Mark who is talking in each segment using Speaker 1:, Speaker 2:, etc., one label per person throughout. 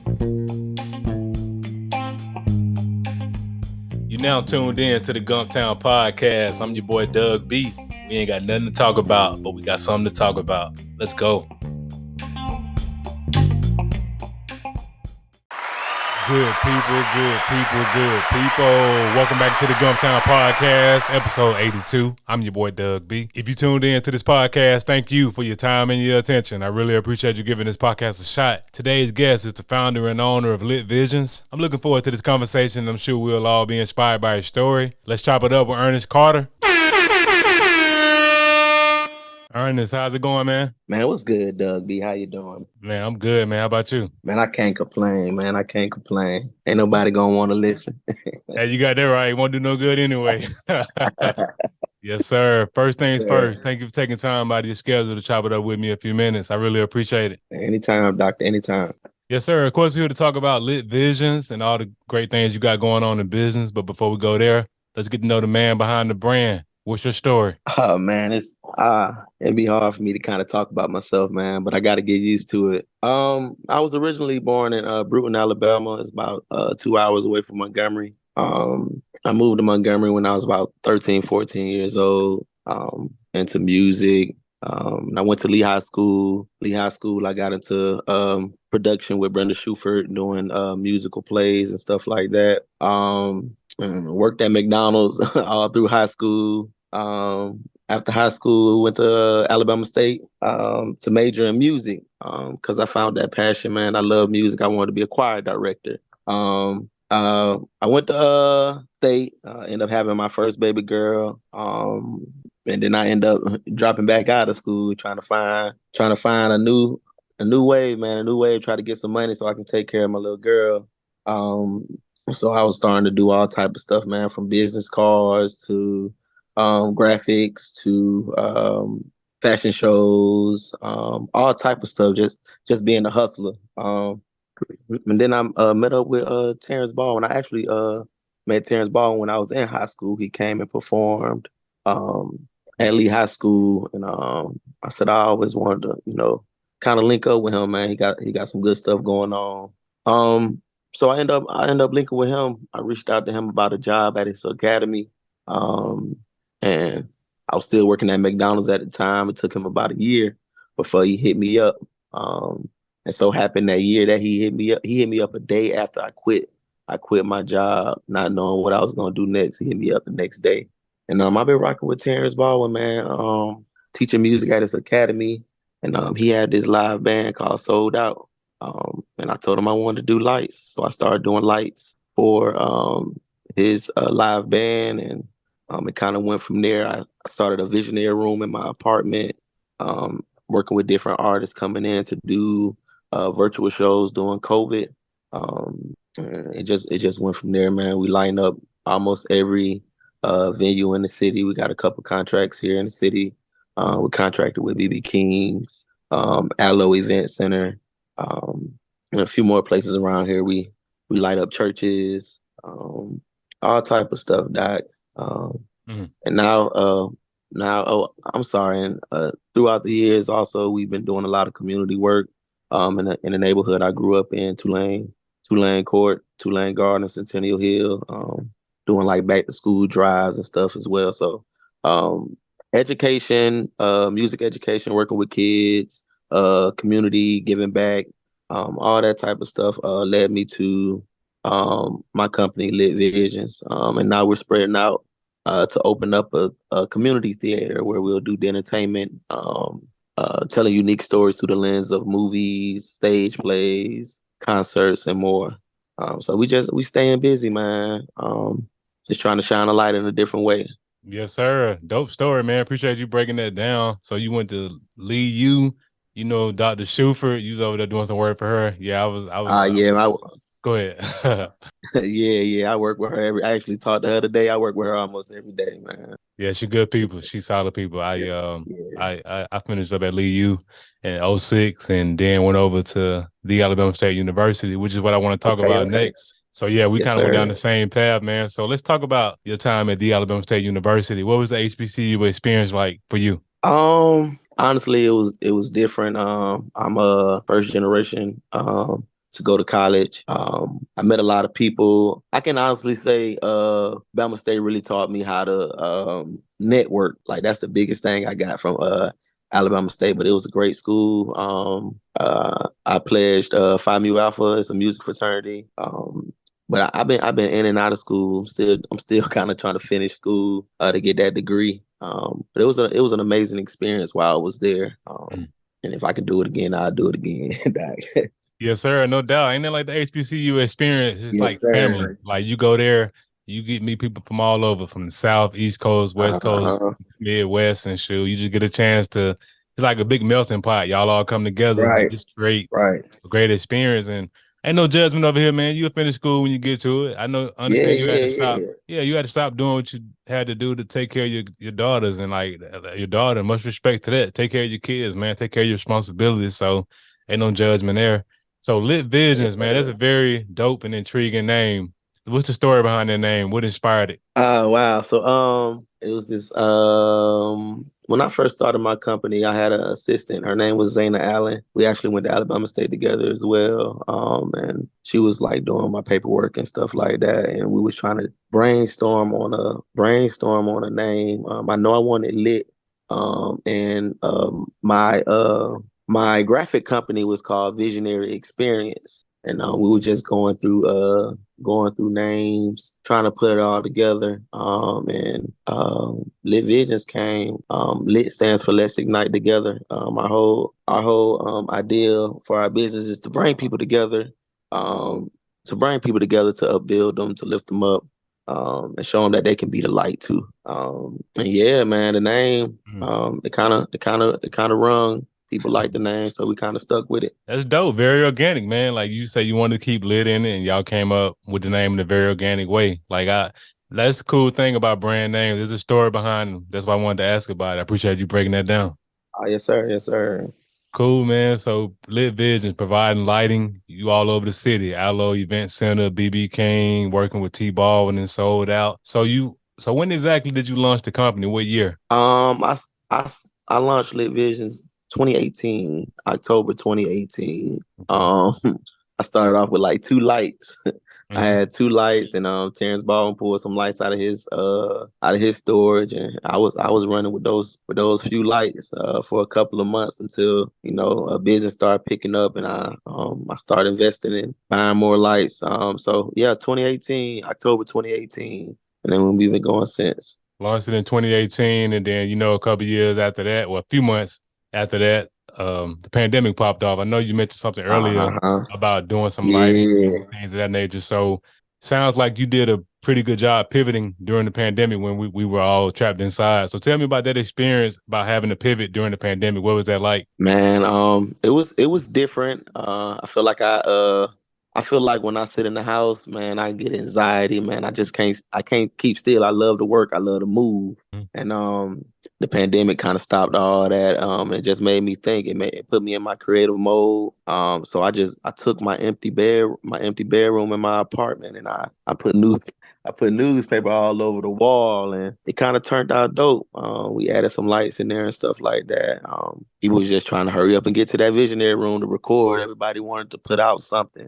Speaker 1: You now tuned in to the Gumptown Podcast. I'm your boy Doug B. We ain't got nothing to talk about, but we got something to talk about. Let's go. Good people. Welcome back to the Gumptown Podcast, episode 82. I'm your boy Doug B. If you tuned in to this podcast, thank you for your time and your attention. I really appreciate you giving this podcast a shot. Today's guest is the founder and owner of Lit Visionz. I'm looking forward to this conversation. I'm sure we'll all be inspired by his story. Let's chop it up with Ernest Carter. Ernest, how's it going, man?
Speaker 2: Man, what's good, Doug B? How you doing?
Speaker 1: Man, I'm good, man. How about you?
Speaker 2: Man, I can't complain, man. I can't complain. Ain't nobody gonna want to listen.
Speaker 1: Hey, you got that right. Won't do no good anyway. Yes, sir. First things first. Thank you for taking time out of your schedule to chop it up with me a few minutes. I really appreciate it.
Speaker 2: Anytime, doctor, anytime.
Speaker 1: Yes, sir. Of course, we're here to talk about Lit Visionz and all the great things you got going on in business. But before we go there, let's get to know the man behind the brand. What's your story?
Speaker 2: Oh, man, it'd be hard for me to kind of talk about myself, man, but I got to get used to it. I was originally born in Bruton, Alabama. It's about 2 hours away from Montgomery. I moved to Montgomery when I was about 13, 14 years old, into music. I went to Lee High School. I got into production with Brenda Shuford, doing musical plays and stuff like that. Worked at McDonald's all through high school. After high school, went to Alabama State to major in music because I found that passion, man. I love music. I wanted to be a choir director. I went to State, ended up having my first baby girl, and then I end up dropping back out of school, trying to find a new wave, man, a new wave, try to get some money so I can take care of my little girl. So I was starting to do all type of stuff, man, from business cards to graphics to fashion shows, all type of stuff, just being a hustler. And then I met up with Terrence Baldwin. I actually met Terrence Baldwin when I was in high school. He came and performed at Lee High School, and I said I always wanted to, kind of link up with him, man. He got some good stuff going on. So I end up linking with him. I reached out to him about a job at his academy. And I was still working at McDonald's at the time. It took him about a year before he hit me up. And so happened that year that he hit me up a day after I quit. I quit my job, not knowing what I was gonna do next. He hit me up the next day. And I've been rocking with Terrence Baldwin, man, teaching music at his academy. And he had this live band called Sold Out. And I told him I wanted to do lights. So I started doing lights for his live band, and it kind of went from there. I started a visionary room in my apartment, working with different artists coming in to do virtual shows during COVID. It just went from there, man. We lined up almost every venue in the city. We got a couple contracts here in the city. We contracted with BB King's, Allo Event Center, and a few more places around here. We light up churches, all type of stuff, Doc. And now, I'm sorry. And throughout the years, also we've been doing a lot of community work in the neighborhood I grew up in, Tulane Court, Tulane Garden, Centennial Hill, doing like back to school drives and stuff as well. So education, music education, working with kids, community, giving back, all that type of stuff led me to my company, Lit Visionz. And now we're spreading out to open up a community theater where we'll do the entertainment, telling unique stories through the lens of movies, stage plays, concerts, and more. So we staying busy, man. Just trying to shine a light in a different way.
Speaker 1: Yes, sir. Dope story, man. Appreciate you breaking that down. So you went to Lee U, Dr. Shuford. You was over there doing some work for her. Yeah, I was. Go ahead.
Speaker 2: Yeah. I work with her I actually talked to her today. I work with her almost every day, man.
Speaker 1: Yeah, she's good people. She's solid people. I finished up at Lee U in 06 and then went over to the Alabama State University, which is what I want to talk about next. So yeah, we kind of went down the same path, man. So let's talk about your time at the Alabama State University. What was the HBCU experience like for you?
Speaker 2: Honestly, it was different. I'm a first generation to go to college. I met a lot of people. I can honestly say Bama State really taught me how to network. Like that's the biggest thing I got from Alabama State, but it was a great school. I pledged Phi Mu Alpha. It's a music fraternity. But I've been in and out of school. I'm still kind of trying to finish school to get that degree. But it was an amazing experience while I was there. And if I could do it again, I'd do it again.
Speaker 1: Yes, sir. No doubt. Ain't it like the HBCU experience? It's
Speaker 2: Yes,
Speaker 1: like family.
Speaker 2: sir.
Speaker 1: Like you go there, you get meet people from all over, from the South, East Coast, West Coast,
Speaker 2: Uh-huh.
Speaker 1: Midwest, and shoot. You just get a chance to. It's like a big melting pot. Y'all all come together.
Speaker 2: Right,
Speaker 1: It's great,
Speaker 2: right.
Speaker 1: a great experience, and ain't no judgment over here, man. You'll finish school when you get to it. I know,
Speaker 2: Yeah,
Speaker 1: understand you had
Speaker 2: yeah,
Speaker 1: to stop.
Speaker 2: yeah.
Speaker 1: Yeah, you had to stop doing what you had to do to take care of your daughters and like your daughter. Much respect to that. Take care of your kids, man. Take care of your responsibilities. So ain't no judgment there. So Lit Visionz, man, that's a very dope and intriguing name. What's the story behind that name? What inspired it?
Speaker 2: Wow. So it was this when I first started my company, I had an assistant. Her name was Zayna Allen. We actually went to Alabama State together as well. And she was like doing my paperwork and stuff like that. And we was trying to brainstorm on a name. I know I wanted lit. And my graphic company was called Visionary Experience. And we were just going through names, trying to put it all together. And Lit Visionz came. Lit stands for Let's Ignite Together. Our whole idea for our business is to bring people together, to upbuild them, to lift them up, and show them that they can be the light too. And yeah, man, the name, it kind of rung. People like the name, so we kind of stuck with it.
Speaker 1: That's dope. Very organic, man. Like you say, you wanted to keep lit in it, and y'all came up with the name in a very organic way. That's the cool thing about brand names. There's a story behind them. That's why I wanted to ask about it. I appreciate you breaking that down.
Speaker 2: Oh, yes, sir. Yes, sir.
Speaker 1: Cool, man. So Lit Vision providing lighting, you all over the city. Allo Event Center, BB King, working with T-Ball and Sold Out. So when exactly did you launch the company? What year?
Speaker 2: I I I launched Lit Visionz 2018, October 2018. I started off with like two lights. I had two lights, and Terrence Baldwin pulled some lights out of his storage, and I was running with those few lights for a couple of months until a business started picking up, and I started investing in buying more lights. So yeah, 2018, October 2018, and then we've been going since.
Speaker 1: Launched it in 2018, and then a couple years after that, well, a few months after that, the pandemic popped off. I know you mentioned something earlier about doing some lighting
Speaker 2: Yeah.
Speaker 1: and things of that nature. So sounds like you did a pretty good job pivoting during the pandemic when we were all trapped inside. So tell me about that experience about having to pivot during the pandemic. What was that like?
Speaker 2: Man, it was different. I feel like when I sit in the house, man, I get anxiety, man. I can't keep still. I love to work. I love to move. And the pandemic kind of stopped all that. It just made me think. It put me in my creative mode. So I took my empty bedroom in my apartment, and I put newspaper all over the wall, and it kind of turned out dope. We added some lights in there and stuff like that. People was just trying to hurry up and get to that visionary room to record. Everybody wanted to put out something.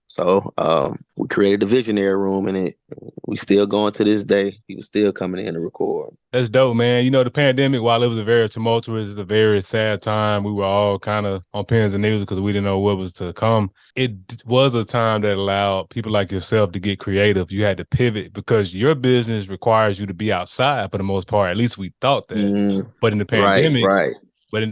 Speaker 2: So we created the visionary room, and we still going to this day. People still coming in to record.
Speaker 1: That's dope, man. The pandemic, while it was a very tumultuous, it's a very sad time. We were all kind of on pins and needles because we didn't know what was to come. It was a time that allowed people like yourself to get creative. You had to pivot because your business requires you to be outside for the most part. At least we thought that.
Speaker 2: Mm-hmm.
Speaker 1: But in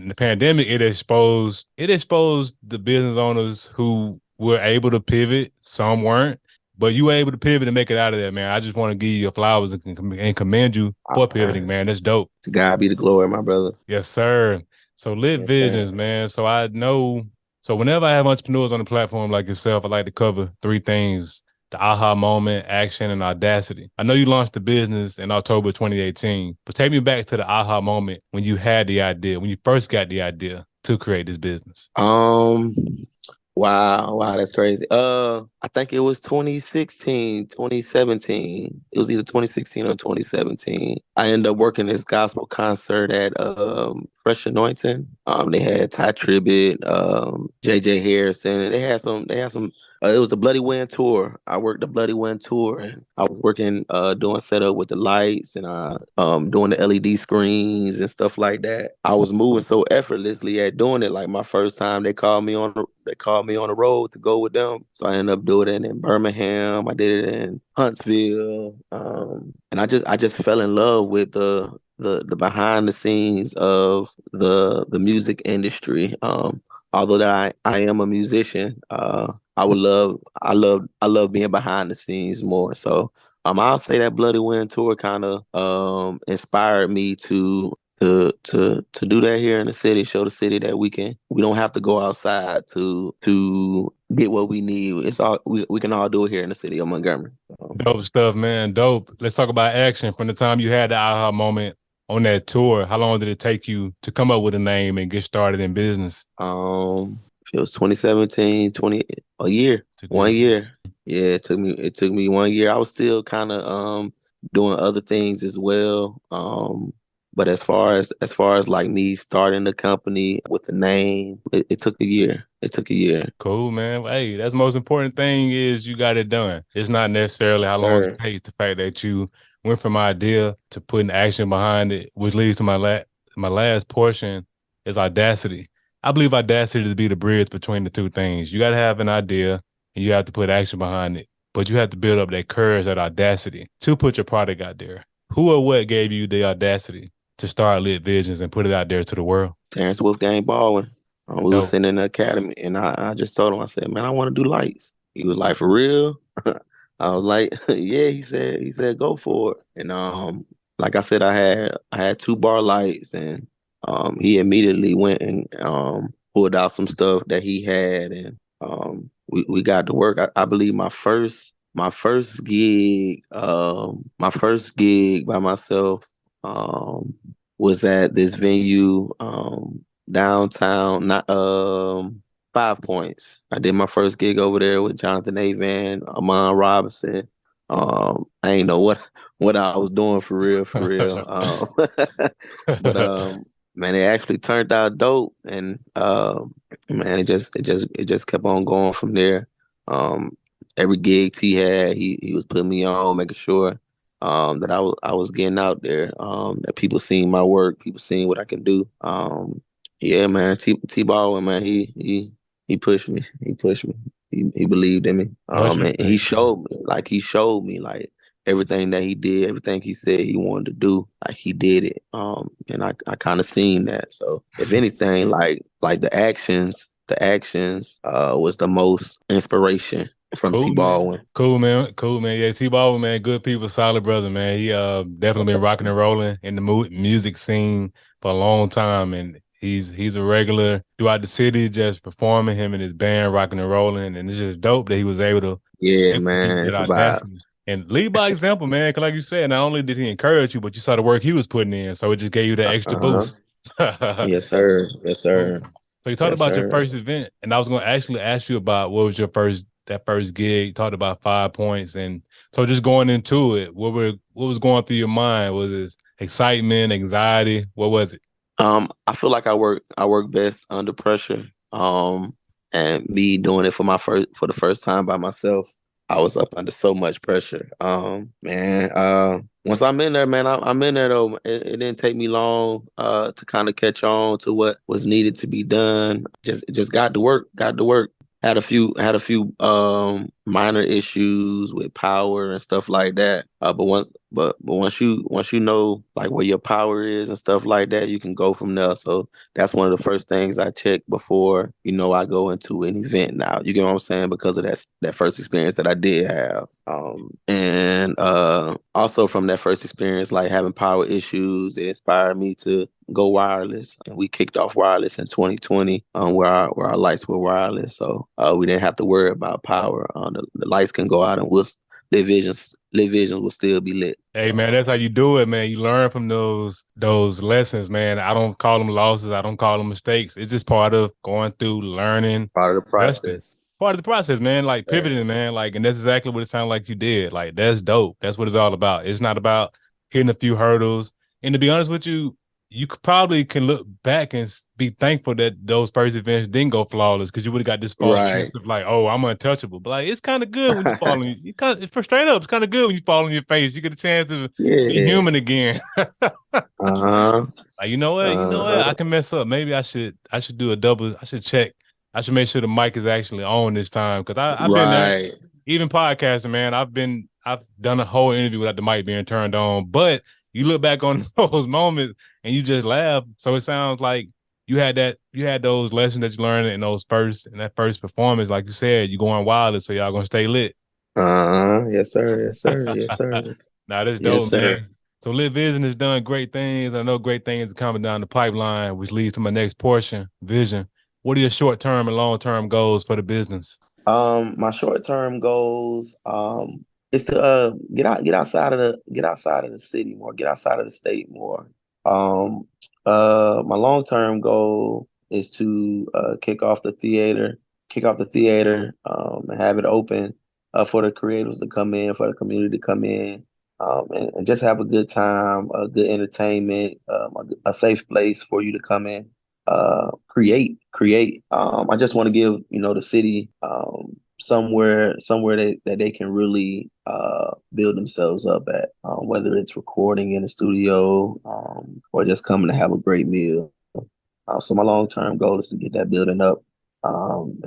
Speaker 1: the pandemic, it exposed the business owners who were able to pivot. Some weren't. But you were able to pivot and make it out of there, man. I just want to give you your flowers and commend you for pivoting, man. That's dope.
Speaker 2: To God be the glory, my brother.
Speaker 1: Yes, sir. So Lit Visionz, man. So I know. So whenever I have entrepreneurs on the platform like yourself, I like to cover three things: the aha moment, action, and audacity. I know you launched the business in October 2018, but take me back to the aha moment when you had the idea, when you first got the idea to create this business.
Speaker 2: Wow, that's crazy. I think it was 2016, 2017. It was either 2016 or 2017. I ended up working this gospel concert at Fresh Anointing. They had Ty Tribbett, JJ Harrison. They had some it was the Bloody Wind tour. I worked the Bloody Wind tour, and I was working doing setup with the lights and doing the LED screens and stuff like that. I was moving so effortlessly at doing it. Like my first time, they called me on the road to go with them. So I ended up doing it in Birmingham. I did it in Huntsville, and I just fell in love with the behind the scenes of the music industry. Although that I am a musician, I love being behind the scenes more. So I'll say that Bloody Wind tour kind of inspired me to do that here in the city, show the city that we don't have to go outside to get what we need. It's all we can all do it here in the city of Montgomery.
Speaker 1: Dope stuff, man. Dope. Let's talk about action. From the time you had the aha moment on that tour, how long did it take you to come up with a name and get started in business?
Speaker 2: It was 2017, a year,
Speaker 1: Took you a
Speaker 2: 1 year.
Speaker 1: year.
Speaker 2: Yeah, it took me 1 year. I was still kind of doing other things as well. But as far as like me starting the company with the name, it took a year. It took a year.
Speaker 1: Cool, man. Hey, that's the most important thing is you got it done. It's not necessarily how long it
Speaker 2: Sure.
Speaker 1: takes. The fact that you went from idea to putting action behind it, which leads to my last portion is audacity. I believe audacity to be the bridge between the two things. You got to have an idea and you have to put action behind it, but you have to build up that courage, that audacity to put your product out there. Who or what gave you the audacity to start Lit Visionz and put it out there to the world?
Speaker 2: Terrence Wolfgang Baldwin. We were
Speaker 1: Dope.
Speaker 2: sitting in the academy, and I just told him, I said, "Man, I want to do lights." He was like, "For real?" I was like, "Yeah." He said, "Go for it." And like I said, I had two bar lights, and he immediately went and pulled out some stuff that he had, and we got to work. I believe my first gig by myself um was at this venue downtown, not 5 Points. I did my first gig over there with Jonathan Avan, Amon Robinson. I ain't know what I was doing for real. But man, it actually turned out dope, and man, it just kept on going from there. Um, every gig he had, he was putting me on, making sure that I was getting out there, that people seeing my work, people seeing what I can do. Yeah, man, T Baldwin, man, he pushed me. He pushed me. He believed in me.
Speaker 1: Much
Speaker 2: And he
Speaker 1: respect, man.
Speaker 2: showed me like everything that he did, everything he said he wanted to do, like he did it. And I kind of seen that. So if anything, like the actions was the most inspiration from T
Speaker 1: Cool, man.
Speaker 2: Baldwin.
Speaker 1: Cool, man. Cool, man. Yeah, T-Ball, man, good people, solid brother, man. He definitely been rocking and rolling in the music scene for a long time, and he's a regular throughout the city, just performing him and his band, rocking and rolling, and it's just dope that he was
Speaker 2: Yeah,
Speaker 1: able to give you
Speaker 2: man,
Speaker 1: that
Speaker 2: it's about
Speaker 1: audacity and lead by example, man. Because like you said, not only did he encourage you, but you saw the work he was putting in, so it just gave you that extra
Speaker 2: uh-huh.
Speaker 1: boost.
Speaker 2: Yes, sir. Yes,
Speaker 1: Cool.
Speaker 2: sir.
Speaker 1: So you talked
Speaker 2: Yes,
Speaker 1: about your
Speaker 2: sir.
Speaker 1: first event, and I was going to actually ask you about what was your first gig. You talked about 5 points, and so just going into it, what was going through your mind? Was it excitement, anxiety? What was it?
Speaker 2: I feel like I work best under pressure. And me doing it for the first time by myself, I was up under so much pressure. Man, once I'm in there, man, I'm in there though. It didn't take me long to kind of catch on to what was needed to be done. Just got to work. Had a few minor issues with power and stuff like that. But once you know like where your power is and stuff like that, you can go from there. So that's one of the first things I check before I go into an event. Now you get what I'm saying, because of that first experience that I did have. And also from that first experience, like having power issues, it inspired me to go wireless, and we kicked off wireless in 2020, where our lights were wireless, so we didn't have to worry about power. The lights can go out, and Lit Visionz will still be lit.
Speaker 1: Hey man, that's how you do it, man. You learn from those lessons, man. I don't call them losses. I don't call them mistakes. It's just part of going through, learning,
Speaker 2: Part of the
Speaker 1: adjusting.
Speaker 2: process.
Speaker 1: Part of the process, man. Like pivoting, man. Like, and that's exactly what it sounded like you did. Like, that's dope. That's what it's all about. It's not about hitting a few hurdles. And to be honest with you, you probably can look back and be thankful that those first events didn't go flawless, because you would have got this false sense of like, oh, I'm untouchable. But like, it's kind of good when you fall on you for straight up. It's kind of good when you fall on your face. You get a chance to be human again. Like, you know what? I can mess up. Maybe I should do a double. I should check. I should make sure the mic is actually on this time, because I've been there. Even podcasting, man. I've done a whole interview without the mic being turned on, but you look back on those moments and you just laugh. So it sounds like you had those lessons that you learned in that first performance. Like you said, you're going wild, so y'all gonna stay lit.
Speaker 2: Yes, sir. Yes, sir. Yes, sir.
Speaker 1: Nah, that's dope, man. So Lit Vision has done great things. I know great things are coming down the pipeline, which leads to my next portion, vision. What are your short-term and long-term goals for the business?
Speaker 2: My short-term goals is to get outside of the city more, get outside of the state more. My long-term goal is to kick off the theater, and have it open for the creators to come in, for the community to come in, and just have a good time, a good entertainment, a safe place for you to come in. Create. I just want to give the city somewhere that they can really build themselves up at, whether it's recording in a studio or just coming to have a great meal. So my long-term goal is to get that building up and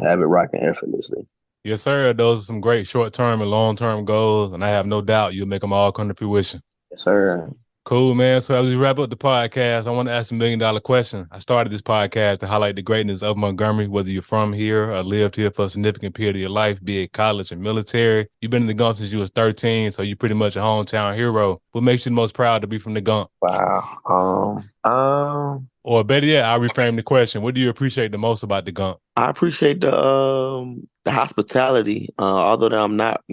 Speaker 2: have it rocking effortlessly.
Speaker 1: Yes, sir. Those are some great short-term and long-term goals, and I have no doubt you'll make them all come to fruition.
Speaker 2: Yes, sir.
Speaker 1: Cool, man. So as we wrap up the podcast, I want to ask $1 million question. I started this podcast to highlight the greatness of Montgomery, whether you're from here or lived here for a significant period of your life, be it college or military. You've been in the Gump since you was 13, so you're pretty much a hometown hero. What makes you the most proud to be from the Gump?
Speaker 2: Wow.
Speaker 1: Or better yet, I'll reframe the question. What do you appreciate the most about the Gump?
Speaker 2: I appreciate the hospitality. Although I'm not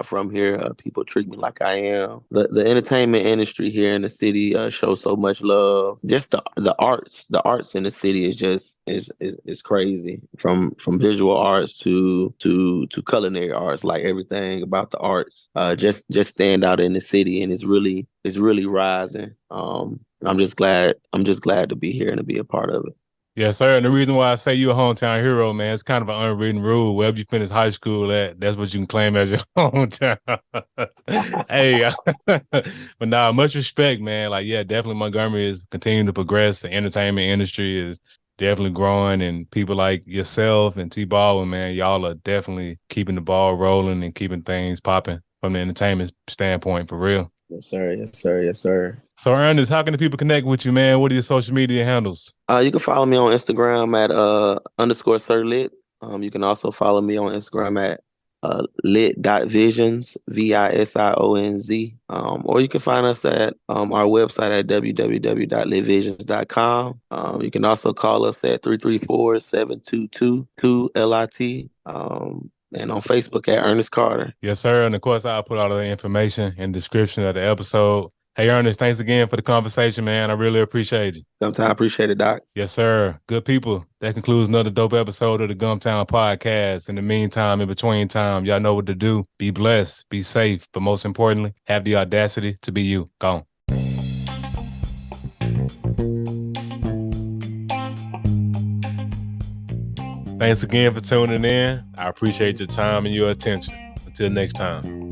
Speaker 2: from here, people treat me like I am. The entertainment industry here in the city shows so much love. Just the arts in the city is crazy. From visual arts to culinary arts, like everything about the arts just stand out in the city, and it's really rising. I'm just glad to be here and to be a part of it.
Speaker 1: Yes, sir. And the reason why I say you're a hometown hero, man, it's kind of an unwritten rule. Wherever you finish high school at, that's what you can claim as your hometown. Hey, but nah, much respect, man. Like, yeah, definitely Montgomery is continuing to progress. The entertainment industry is definitely growing, and people like yourself and T Baldwin, man, y'all are definitely keeping the ball rolling and keeping things popping from the entertainment standpoint, for real.
Speaker 2: Yes, sir. Yes, sir. Yes, sir.
Speaker 1: So, Ernest, how can the people connect with you, man? What are your social media handles?
Speaker 2: You can follow me on Instagram at _SirLit. You can also follow me on Instagram at lit.visions, VISIONZ. Or you can find us at our website at www.litvisionz.com. You can also call us at 334-722-2LIT. And on Facebook at Ernest Carter.
Speaker 1: Yes, sir. And of course, I'll put all of the information in the description of the episode. Hey, Ernest, thanks again for the conversation, man. I really appreciate you.
Speaker 2: Sometimes I appreciate it, Doc.
Speaker 1: Yes, sir. Good people. That concludes another dope episode of the Gumptown Podcast. In the meantime, in between time, y'all know what to do. Be blessed, be safe, but most importantly, have the audacity to be you. Go on. Thanks again for tuning in. I appreciate your time and your attention. Until next time.